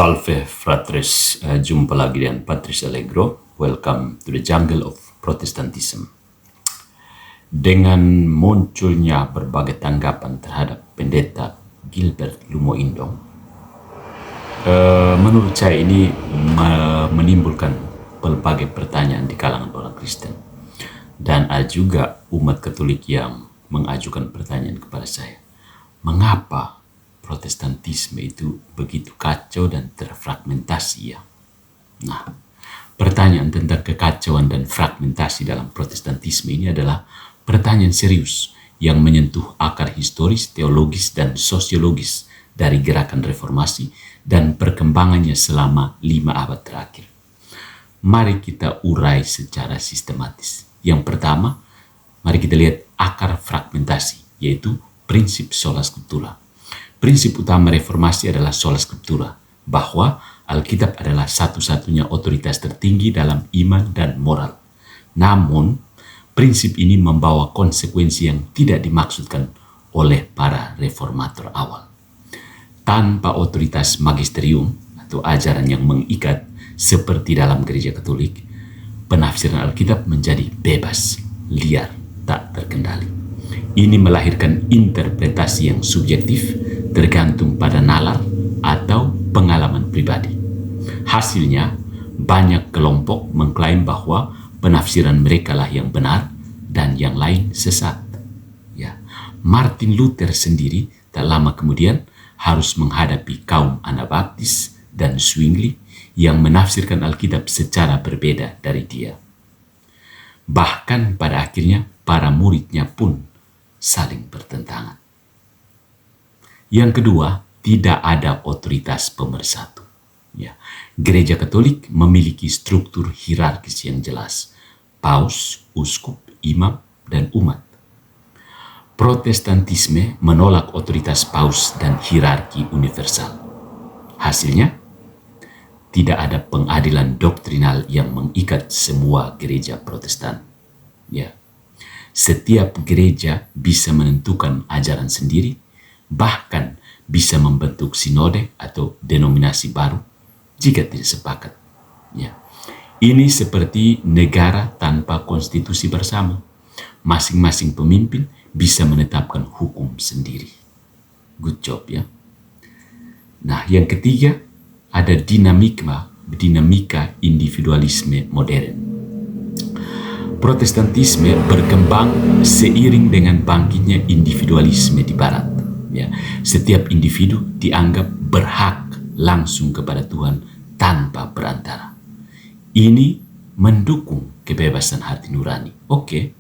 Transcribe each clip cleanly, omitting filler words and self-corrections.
Salve fratres, jumpa lagi dengan Patrice Allegro. Welcome to the jungle of Protestantism. Dengan munculnya berbagai tanggapan terhadap pendeta Gilbert Lumo Indong, menurut saya ini menimbulkan berbagai pertanyaan di kalangan orang Kristen. Dan ada juga umat Katolik yang mengajukan pertanyaan kepada saya. Mengapa Protestantisme itu begitu kacau dan terfragmentasi ya? Nah, pertanyaan tentang kekacauan dan fragmentasi dalam Protestantisme ini adalah pertanyaan serius yang menyentuh akar historis, teologis, dan sosiologis dari gerakan reformasi dan perkembangannya selama 5 abad terakhir. Mari kita urai secara sistematis. Yang pertama, mari kita lihat akar fragmentasi, yaitu prinsip sola scriptura. Prinsip utama reformasi adalah sola scriptura, bahwa Alkitab adalah satu-satunya otoritas tertinggi dalam iman dan moral. Namun, prinsip ini membawa konsekuensi yang tidak dimaksudkan oleh para reformator awal. Tanpa otoritas magisterium atau ajaran yang mengikat seperti dalam gereja Katolik, penafsiran Alkitab menjadi bebas, liar, tak terkendali. Ini melahirkan interpretasi yang subjektif, tergantung pada nalar atau pengalaman pribadi. Hasilnya, banyak kelompok mengklaim bahwa penafsiran mereka lah yang benar dan yang lain sesat. Ya, Martin Luther sendiri tak lama kemudian harus menghadapi kaum Anabaptis dan Zwingli yang menafsirkan Alkitab secara berbeda dari dia. Bahkan pada akhirnya para muridnya pun saling bertentangan. Yang kedua, tidak ada otoritas pemersatu. Ya, Gereja Katolik memiliki struktur hierarkis yang jelas: paus, uskup, imam, dan umat. Protestantisme menolak otoritas paus dan hierarki universal. Hasilnya, tidak ada pengadilan doktrinal yang mengikat semua gereja Protestan. Ya, setiap gereja bisa menentukan ajaran sendiri, bahkan bisa membentuk sinode atau denominasi baru jika tidak sepakat. Ya. Ini seperti negara tanpa konstitusi bersama. Masing-masing pemimpin bisa menetapkan hukum sendiri. Good job ya. Nah, yang ketiga, ada dinamika individualisme modern. Protestantisme berkembang seiring dengan bangkitnya individualisme di barat. Ya, setiap individu dianggap berhak langsung kepada Tuhan tanpa perantara. Ini mendukung kebebasan hati nurani. Oke,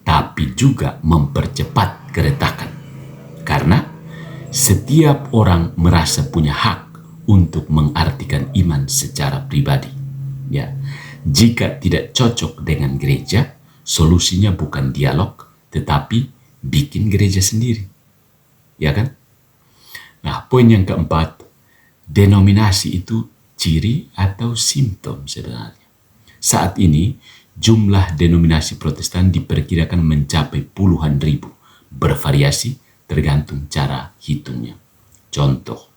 tapi juga mempercepat keretakan. Karena setiap orang merasa punya hak untuk mengartikan iman secara pribadi. Ya, jika tidak cocok dengan gereja, solusinya bukan dialog, tetapi bikin gereja sendiri. Ya kan? Nah, poin yang keempat, denominasi itu ciri atau simptom sebenarnya. Saat ini, jumlah denominasi Protestan diperkirakan mencapai puluhan ribu, bervariasi tergantung cara hitungnya. Contoh,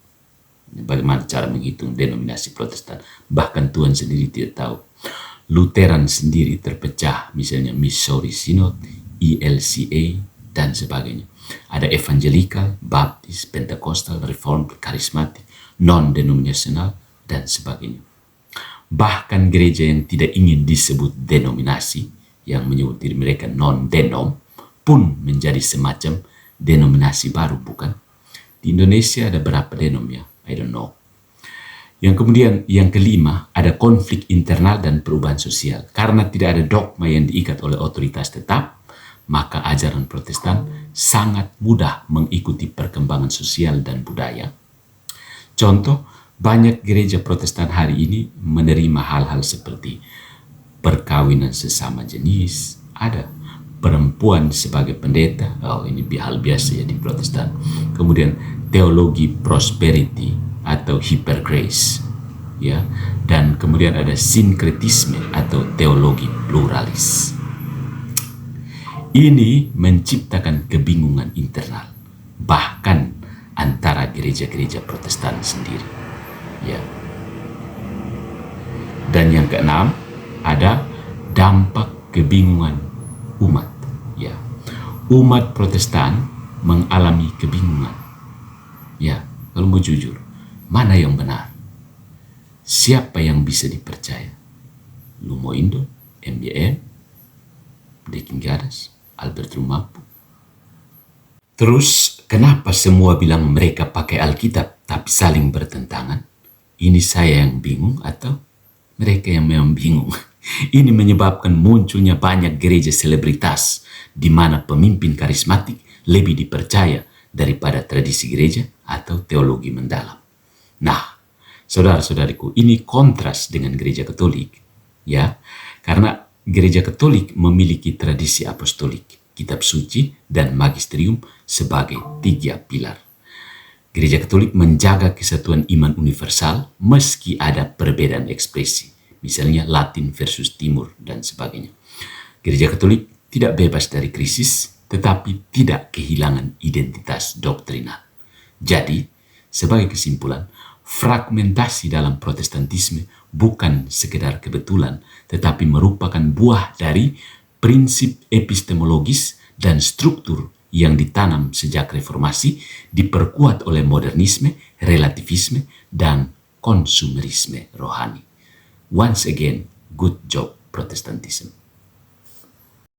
bagaimana cara menghitung denominasi Protestan? Bahkan Tuhan sendiri tidak tahu. Lutheran sendiri terpecah, misalnya Missouri Synod, ELCA, dan sebagainya. Ada Evangelical, Baptis, Pentekostal, Reformed, Karismatik, non-denominasional, dan sebagainya. Bahkan gereja yang tidak ingin disebut denominasi, yang menyebut diri mereka non-denom, pun menjadi semacam denominasi baru, bukan? Di Indonesia ada berapa denom ya? I don't know. Yang kemudian, yang kelima, ada konflik internal dan perubahan sosial. Karena tidak ada dogma yang diikat oleh otoritas tetap, maka ajaran Protestan sangat mudah mengikuti perkembangan sosial dan budaya. Contoh, banyak gereja Protestan hari ini menerima hal-hal seperti perkawinan sesama jenis, ada perempuan sebagai pendeta, ini hal biasa ya di Protestan. Kemudian teologi prosperity atau hypergrace, ya, dan kemudian ada sinkretisme atau teologi pluralis. Ini menciptakan kebingungan internal, bahkan antara gereja-gereja Protestan sendiri. Ya, Dan yang keenam, ada dampak kebingungan umat. Ya, umat Protestan mengalami kebingungan. Ya, kalau mau jujur, mana yang benar? Siapa yang bisa dipercaya? Lumo Indo, MBM, Deking Gadas, Albert Rumampu. Terus, kenapa semua bilang mereka pakai Alkitab tapi saling bertentangan? Ini saya yang bingung atau mereka yang memang bingung? Ini menyebabkan munculnya banyak gereja selebritas di mana pemimpin karismatik lebih dipercaya daripada tradisi gereja atau teologi mendalam. Nah, saudara-saudariku, ini kontras dengan gereja Katolik, ya, karena gereja Katolik memiliki tradisi apostolik, kitab suci, dan magisterium sebagai 3 pilar. Gereja Katolik menjaga kesatuan iman universal meski ada perbedaan ekspresi, misalnya Latin versus Timur dan sebagainya. Gereja Katolik tidak bebas dari krisis, tetapi tidak kehilangan identitas doktrinal. Jadi, sebagai kesimpulan, fragmentasi dalam Protestantisme bukan sekedar kebetulan, tetapi merupakan buah dari prinsip epistemologis dan struktur yang ditanam sejak reformasi, diperkuat oleh modernisme, relativisme, dan konsumerisme rohani. Once again, good job Protestantism.